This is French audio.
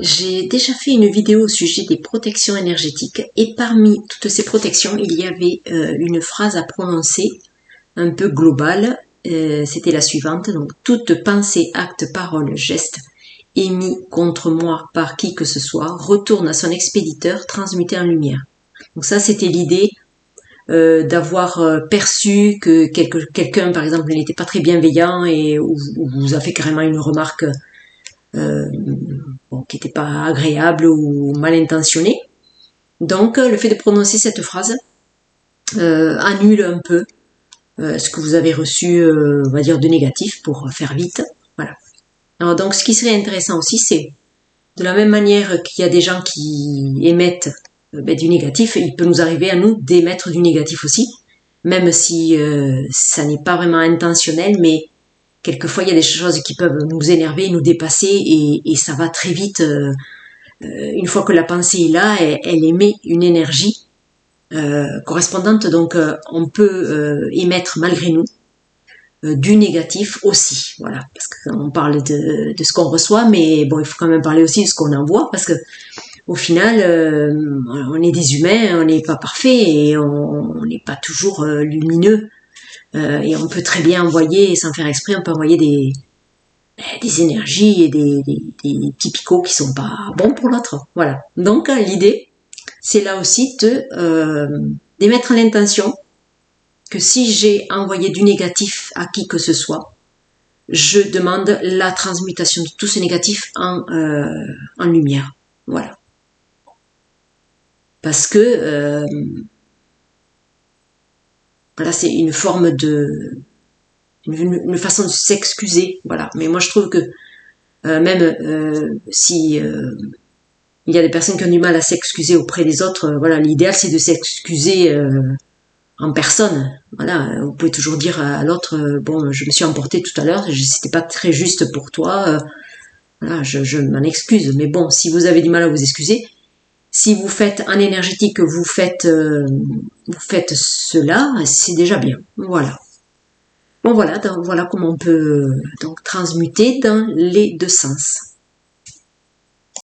J'ai déjà fait une vidéo au sujet des protections énergétiques et parmi toutes ces protections, il y avait une phrase à prononcer un peu globale. C'était la suivante, donc toute pensée, acte, parole, geste émis contre moi par qui que ce soit retourne à son expéditeur transmuté en lumière. Donc ça, c'était l'idée d'avoir perçu que quelqu'un, par exemple, n'était pas très bienveillant et ou vous a fait carrément une remarque qui n'était pas agréable ou mal intentionnée. Donc, le fait de prononcer cette phrase annule un peu ce que vous avez reçu, on va dire, de négatif pour faire vite. Voilà. Alors, donc, ce qui serait intéressant aussi, c'est de la même manière qu'il y a des gens qui émettent du négatif, il peut nous arriver à nous d'émettre du négatif aussi, même si ça n'est pas vraiment intentionnel, mais quelquefois il y a des choses qui peuvent nous énerver, nous dépasser, et ça va très vite. Une fois que la pensée est là, elle émet une énergie correspondante, donc on peut émettre malgré nous du négatif aussi, voilà, parce qu'on parle de ce qu'on reçoit, mais bon, il faut quand même parler aussi de ce qu'on envoie, parce que au final, on est des humains, on n'est pas parfait et on n'est pas toujours lumineux, et on peut très bien envoyer, sans faire exprès, on peut envoyer des énergies et des petits picots qui sont pas bons pour l'autre, voilà. Donc l'idée, c'est là aussi d'émettre l'intention que si j'ai envoyé du négatif à qui que ce soit, je demande la transmutation de tout ce négatif en lumière. Voilà. Parce que voilà, c'est une forme une façon de s'excuser. Voilà. Mais moi, je trouve que même si il y a des personnes qui ont du mal à s'excuser auprès des autres, voilà, l'idéal c'est de s'excuser en personne. Voilà, vous pouvez toujours dire à l'autre, bon, je me suis emportée tout à l'heure, c'était pas très juste pour toi, voilà, je m'en excuse. Mais bon, si vous avez du mal à vous excuser, si vous faites en énergétique, vous faites cela, c'est déjà bien. Voilà. Bon voilà, donc, voilà comment on peut donc transmuter dans les deux sens.